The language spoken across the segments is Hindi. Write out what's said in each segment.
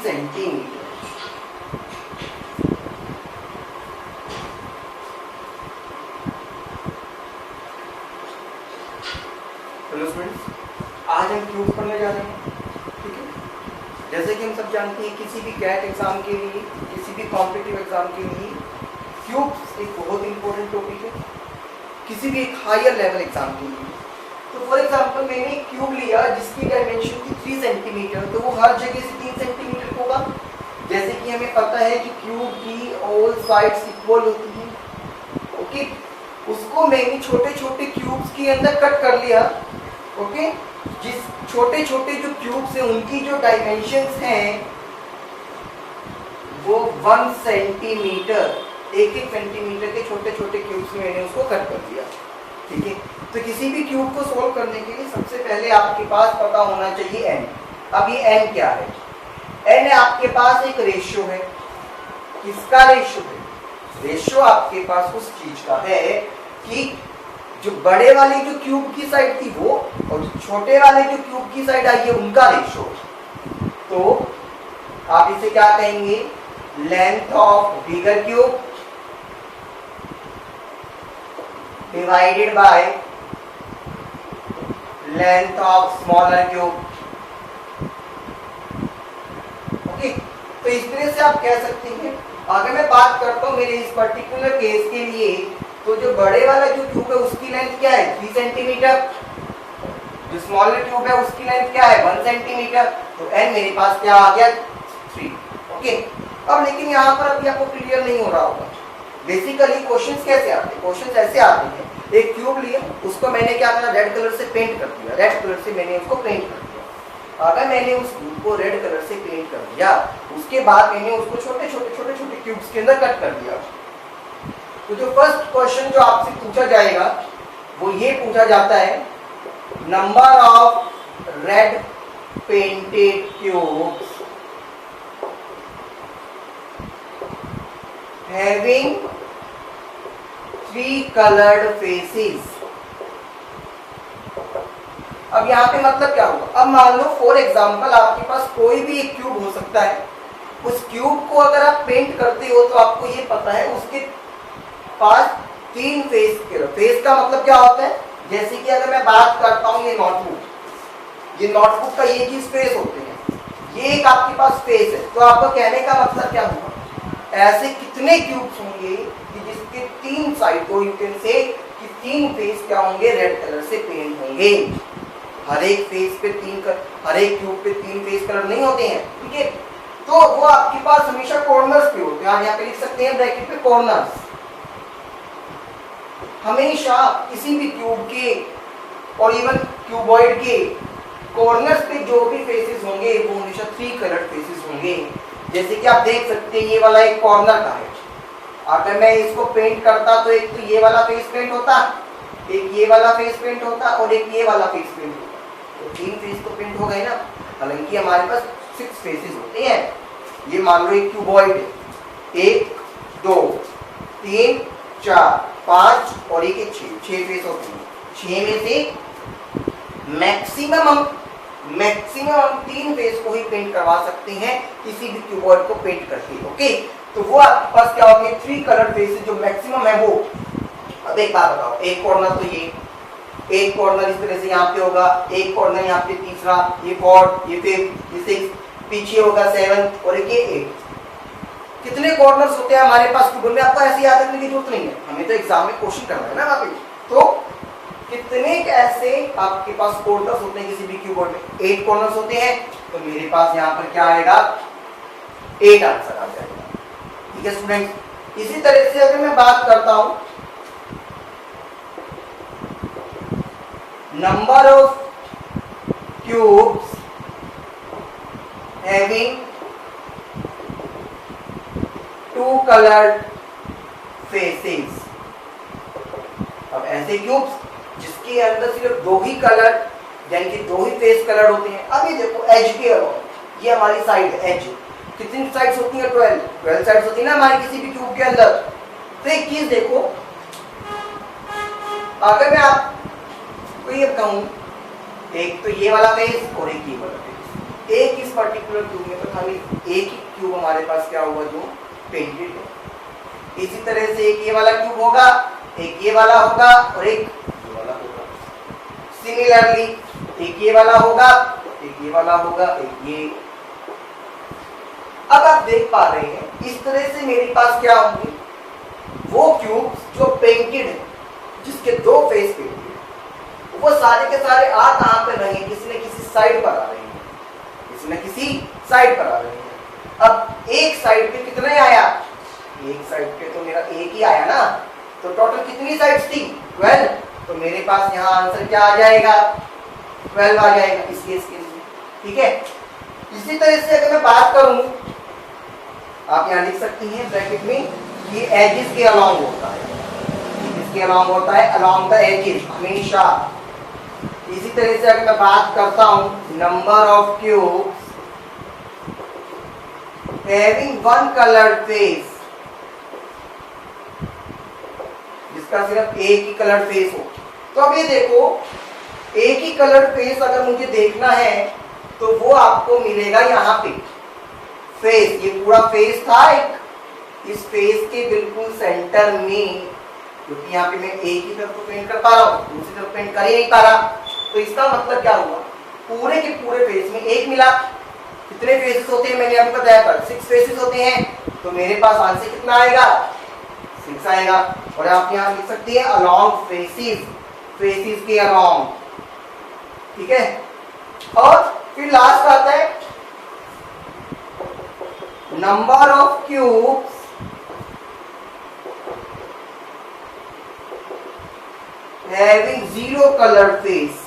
सेंटीमीटर। हेलो स्टूडेंट्स, आज हम क्यूब पढ़ने जा रहे हैं। ठीक है, जैसे कि हम सब जानते हैं किसी भी कैट एग्जाम के लिए, किसी भी कॉम्पिटिटिव एग्जाम के लिए क्यूब्स एक बहुत इंपॉर्टेंट टॉपिक है, किसी भी एक हायर लेवल एग्जाम के लिए। तो फॉर एग्जांपल मैंने एक क्यूब लिया जिसकी डायमेंशन थी 3 सेंटीमीटर, तो वो हर जगह से 3 सेंटीमीटर होगा। जैसे कि हमें पता है कि क्यूब की ऑल साइड्स इक्वल होती हैं। ओके, उसको मैंने छोटे छोटे क्यूब्स के अंदर कट कर लिया। ओके, जिस छोटे छोटे जो क्यूब्स हैं उनकी जो डायमेंशंस हैं वो 1 सेंटीमीटर, 1-1 सेंटीमीटर के छोटे छोटे क्यूब्स में मैंने उसको कट कर दिया। ठीक है, तो किसी भी क्यूब को सोल्व करने के लिए सबसे पहले आपके पास पता होना चाहिए n। अब ये n क्या है? n आपके पास एक रेशियो है। किसका रेशियो है? रेशियो आपके पास उस चीज का है कि जो बड़े वाले जो क्यूब की साइड थी वो और जो छोटे वाले जो क्यूब की साइड आई है उनका रेशियो। तो आप इसे क्या कहेंगे? Length of bigger cube divided by length of smaller cube. Okay, तो इस तरह से आप कह सकते हैं। अगर मैं बात करता हूं मेरे इस पर्टिकुलर केस के लिए, तो जो बड़े वाला जो क्यूब है उसकी लेंथ क्या है? 3 सेंटीमीटर। जो स्मॉलर क्यूब है उसकी लेंथ क्या है? 1 सेंटीमीटर। तो n मेरे पास क्या आ गया? 3। ओके, अब लेकिन यहाँ पर अभी आपको क्लियर नहीं हो रहा होगा। बेसिकली क्वेश्चंस कैसे आते हैं? क्वेश्चंस ऐसे आते हैं, एक क्यूब लिया, उसको मैंने क्या करा? रेड कलर से पेंट कर दिया। रेड कलर से मैंने उसको पेंट कर दिया। अगर मैंने उस क्यूब को रेड कलर से पेंट कर दिया, उसके बाद मैंने उसको छोटे छोटे क्यूब्स के अंदर कट कर दिया। तो जो फर्स्ट क्वेश्चन जो आपसे पूछा जाएगा वो ये पूछा जाता है, number of red painted cubes having 3 colored faces। अब यहाँ पे मतलब क्या होगा? अब मान लो फॉर एग्जांपल आपके पास कोई भी एक क्यूब हो सकता है। उस क्यूब को अगर आप पेंट करते हो तो आपको ये पता है उसके पास 3 फेस। फेस का मतलब क्या होता है? जैसे कि अगर मैं बात करता हूँ ये नोटबुक का ये चीज फेस होते हैं, ये एक आपके पास फेस है। तो आपको कहने का मतलब क्या हुआ? ऐसे कितने क्यूब्स होंगे कि जिसके 3 साइड को यू कैन से कि 3 फेस क्या होंगे? रेड कलर से पेंट होंगे। हर एक फेस पे 3 हर एक क्यूब पे 3 फेस कलर नहीं होते हैं। ठीक है, तो वो आपके पास हमेशा कॉर्नर्स पे होते हैं। आप यहाँ पे लिख सकते हैं ब्रैकेट पे कॉर्नर्स। हमेशा किसी भी क्यूब के और इवन क्यूबॉइड के कॉर्नर्स पे जो भी फेसेस होंगे वो हमेशा 3 कलर्ड फेसेस होंगे। जैसे कि आप देख सकते हैं ये वाला एक कॉर्नर का है। अगर मैं इसको पेंट करता तो एक तो ये वाला फेस पेंट होता, एक ये वाला फेस पेंट होता और एक ये वाला फेस पेंट होता। तो 3 फेस तो पेंट हो गए ना। हालांकि हमारे पास 6 फेसेस होते हैं। ये मान लो एक क्यूबॉइड है, 1 2 3 4 5 और एक 6 फेस होते हैं। 6 में से मैक्सिमम हम 3 फेस को ही पेंट करवा सकते हैं किसी भी क्यूबॉइड को पेंट करके। ओके, तो वो आपके पास क्या होंगे? 3 कलर फेसेस जो मैक्सिमम है वो। अब एक बात बताओ, एक कॉर्नर तो ये, एक कॉर्नर इस तरह से यहाँ पे होगा, एक कॉर्नर यहाँ पे तीसरा, ये 4, ये 5, ये 6, पीछे होगा 7 और एक ये 8। कितने कॉर्नर्स होते हैं हमारे पास क्यूबॉइड में? आपको ऐसे याद रखने की जरूरत नहीं है, हमें तो एग्जाम में क्वेश्चन करना है ना वहाँ पे। तो कितने ऐसे आपके पास कॉर्नर्स होते हैं किसी भी क्यूबॉइड में? 8 कॉर्नर्स होते हैं। तो मेरे पास यहाँ पर क्या आएगा? 8 आंसर आ जाएगा। ठीक है स्टूडेंट, इसी तरह से अगर मैं बात करता हूं number of cubes having 2 coloured faces. अब ऐसे क्यूब्स जिसके अंदर सिर्फ 2 ही कलर यानी कि 2 ही फेस कलर होते हैं। अब ये देखो एज के अलॉन्ग, ये हमारी साइड है एज। कितनी साइड्स होती हैं? 12 साइड्स होती है ना हमारी किसी भी क्यूब के अंदर। तो एक चीज देखो, अगर मैं आपको ये बताऊं, एक तो ये वाला फेस और एक ये वाला फेस, एक इस पर्टिकुलर क्यूब में तो खाली एक ही क्यूब हमारे पास क्या होगा जो पेंटेड है। इसी तरह से एक ये वाला क्यूब होगा, एक ये वाला होगा और एक ये वाला होगा। सिमिलरली एक ये वाला होगा, एक ये वाला होगा, एक ये। अब आप देख पा रहे हैं इस तरह से मेरे पास क्या होंगे, वो क्यूब जो पेंटेड है, जिसके दो फेस पेंटेड है, वो सारे के सारे आ कहां पर रहे हैं, किसी न किसी साइड पर आ रहे हैं, किसी न किसी साइड पर आ रहे हैं। अब एक साइड पे कितने आया, एक साइड पे तो मेरा एक ही आया ना, तो टोटल कितनी साइड्स थी 12, तो मेरे पास यहाँ आंसर क्या आ जाएगा 12 आ जाएगा इस केस के लिए। ठीक है, इसी तरह से अगर मैं बात करूं, आप यहाँ लिख सकती हैं ब्रैकेट में, ये एजेस के अलोंग होता है, इसके अलोंग होता है, अलोंग द एजेस हमेशा। इसी तरह से अगर मैं बात करता हूं number of cubes having one coloured face, जिसका सिर्फ एक ही कलर्ड फेस हो, तो अब ये देखो एक ही कलर्ड फेस अगर मुझे देखना है तो वो आपको मिलेगा यहाँ पे फेस, ये पूरा फेस था एक, इस फेस के बिल्कुल सेंटर में, क्योंकि यहाँ पे मैं एक ही तरफ तो पेंट कर पा रहा हूँ, दूसरी तरफ पेंट कर ही नहीं पा रहा, तो इसका मतलब क्या हुआ, पूरे के पूरे फेस में एक मिला। कितने फेसेस होते हैं मैंने आपको बताया पर 6 फेसेस होते हैं, तो मेरे पास आंसर कितना आएगा 6 आएगा। और आप यहाँ लिख सकती है अलोंग फेसेस, फेसेस के अलोंग। ठीक है, और फिर लास्ट आता है number of cubes having 0 coloured face,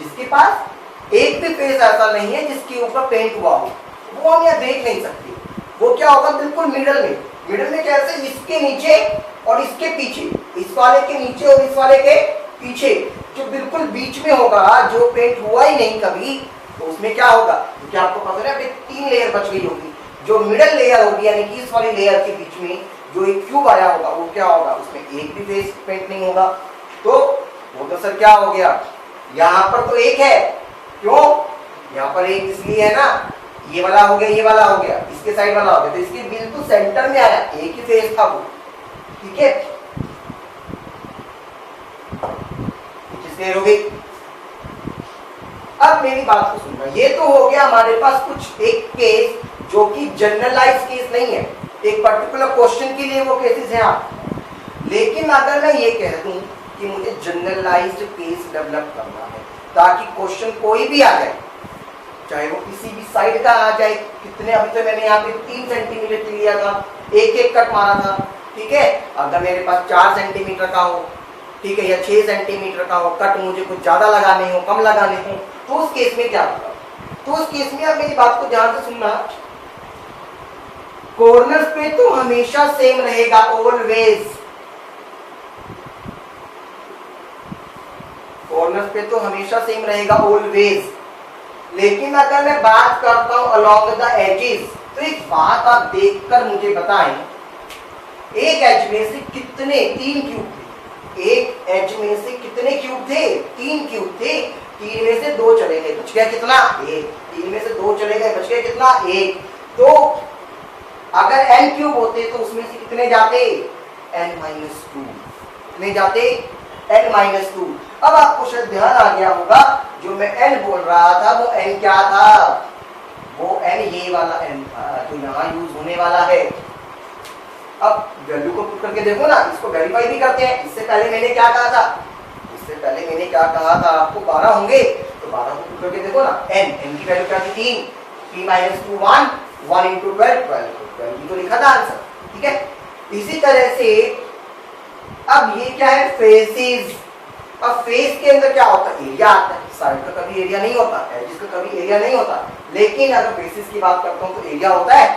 जिसके पास एक भी फेस ऐसा नहीं है जिसके ऊपर पेंट हुआ हो, वो हम यहाँ देख नहीं सकते। वो क्या होगा बिल्कुल मिडल में, मिडल में कैसे, इसके नीचे और इसके पीछे, इस वाले के नीचे और इस वाले के पीछे, जो बिल्कुल बीच में होगा, जो पेंट हुआ ही नहीं कभी, तो उसमें क्या होगा, क्योंकि आपको पता है अभी 3 लेयर बच गई होगी, जो मिडल लेयर होगी यानी कि इस वाली लेयर के बीच में जो एक क्यूब आया होगा, वो क्या होगा, उसमें एक भी फेस पेंट नहीं होगा, तो वो तो सर क्या हो गया, यहाँ पर तो एक है, क्यों, यहाँ पर एक इसलिए है ना, ये वाला हो गया, ये वाला हो गया, इसके साइड वाला हो गया, तो इसके बिल्कुल सेंटर में आया, एक ही फेस था वो। ठीक है, क्लियर हो गई। अब मेरी बात को सुनना, ये तो हो गया हमारे पास कुछ एक केस जो कि जनरलाइज केस नहीं है, एक पर्टिकुलर क्वेश्चन के लिए वो केसेस हैं आप। लेकिन अगर मैं ये कह दूं कि मुझे जनरलाइज्ड केस डेवलप करना है ताकि क्वेश्चन कोई भी आ जाए, चाहे वो किसी भी साइड का आ जाए, कितने, अभी तो मैंने यहाँ पे 3 सेंटीमीटर लिया था, एक कट मारा था, ठीक है, अगर मेरे पास 4 सेंटीमीटर का हो, ठीक है, या 6 सेंटीमीटर का हो, कट मुझे कुछ ज्यादा लगाने हो, कम लगाने हो, तो उस केस में क्या होगा, तो उस केस में आप मेरी बात को ध्यान से सुनना, कॉर्नर्स पे तो हमेशा सेम रहेगा, ऑलवेज, कॉर्नर्स पे तो हमेशा सेम रहेगा ऑलवेज। लेकिन अगर मैं बात करता हूं अलोंग द एजेस, तो एक बात आप देखकर मुझे बताएं, एक एज में से कितने 3 क्यूब थे, एक एज में से कितने क्यूब थे, 3 क्यूब थे, 3 में से 2 चले गए, बच गया कितना, 1, 3 में से 2 चले गए, बच गया कितना, 1। तो अगर n क्यूब होते तो उसमें से कितने जाते, n-2, कितने जाते, n-2। अब आपको शायद ध्यान आ गया होगा, जो मैं n बोल रहा था वो n क्या था, वो n ये वाला n था जो यहाँ यूज होने वाला है। अब वैल्यू को पुट करके देखो ना, इसको वेरीफाई भी करते हैं। इससे पहले मैंने क्या कहा था, इससे पहले मैंने क्या कहा था, आपको 12 होंगे, तो 12 को पुट करके देखो ना, n की वैल्यू क्या थी, 3, 3 - 2 1, 1 × 12 12 तो लिखा था आंसर। ठीक है, इसी तरह से अब ये क्या है, फेसेस। अब फेस के अंदर क्या होता है, एरिया आता है, साइड का कभी एरिया नहीं होता, एजेस का कभी एरिया नहीं होता। लेकिन अगर फेसेस की बात करता हूं तो एरिया होता है,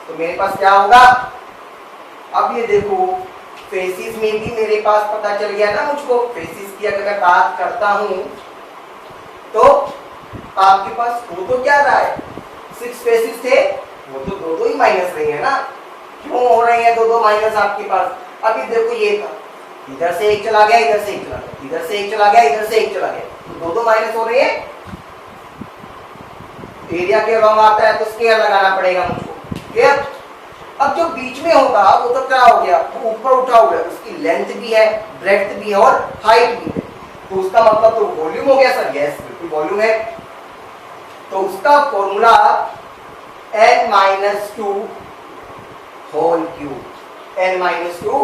तो मेरे पास क्या होगा, अब ये देखो फेसेस में भी मेरे पास पता चल गया ना मुझको, फेसेस की अगर मैं बात करता हूं तो आपके पास वो तो क्या रहा है, 6 फेसेस थे, वो तो 2 ही माइनस रही है ना, क्यों हो रहे हैं 2 माइनस आपके पास। अभी देखो ये था, इधर से एक चला गया, इधर से एक चला गया, इधर से एक चला गया, इधर से एक चला गया, तो 2 माइनस हो रहे हैं, एरिया के अलॉन्ग आता है तो स्क्वायर लगाना पड़ेगा मुझको, क्लियर। अब जो बीच में होगा वो तो क्या हो गया, वो ऊपर उठा हुआ है, उसकी लेंथ भी है, ब्रेड्थ भी है और हाइट भी है, तो उसका मतलब तो वॉल्यूम हो गया सर, यस बिल्कुल वॉल्यूम है। तो उसका formula n-2 whole cube, n-2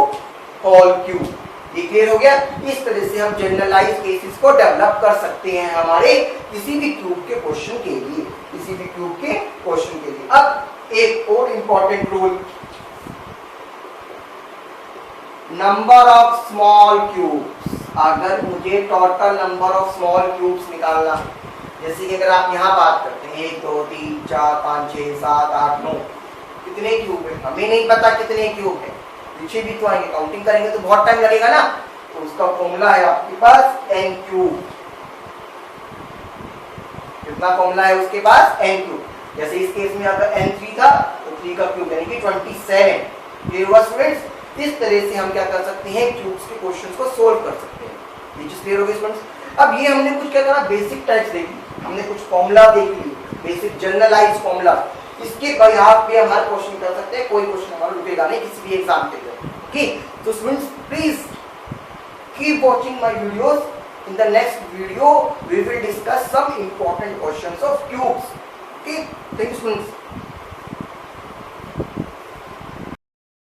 whole cube, ये क्लियर हो गया। इस तरह से हम जनरलाइज केसेस को डेवलप कर सकते हैं हमारे किसी भी क्यूब के क्वेश्चन के लिए, किसी भी क्यूब के क्वेश्चन के लिए। अब एक और important rule, number of small cubes. अगर मुझे total number of small cubes निकालना, जैसे कि अगर आप यहाँ बात करते हैं 1 2 3 4 5 6 7 8 9, कितने क्यूब है हमें नहीं पता कितने क्यूब है, पीछे भी तो आएंगे, काउंटिंग करेंगे तो बहुत टाइम लगेगा ना, तो उसका फॉर्मूला है आपके पास n क्यूब। कितना फॉर्मूला है उसके पास, n क्यूब। जैसे इस केस में अगर n3 था तो 3 का क्यूब यानी कि 27, क्लियर हुआ स्टूडेंट्स। इस तरह से हम क्या कर सकते हैं, क्यूब्स के क्वेश्चंस को सोल्व कर सकते हैं। ये चीज क्लियर हो गई स्टूडेंट्स। अब ये हमने कुछ क्या करा, बेसिक टाइप्स देखी, हमने कुछ फॉर्मूला देख ली, बेसिक जनरलाइज फॉर्मूला, इसके बिहाफ पे हम हर क्वेश्चन कर सकते हैं, कोई क्वेश्चन हमारा रुकेगा नहीं किसी भी एग्जाम के लिए। ओके, तो students please keep watching my videos. In the next video we will discuss some important questions of cubes. Okay, thank you students.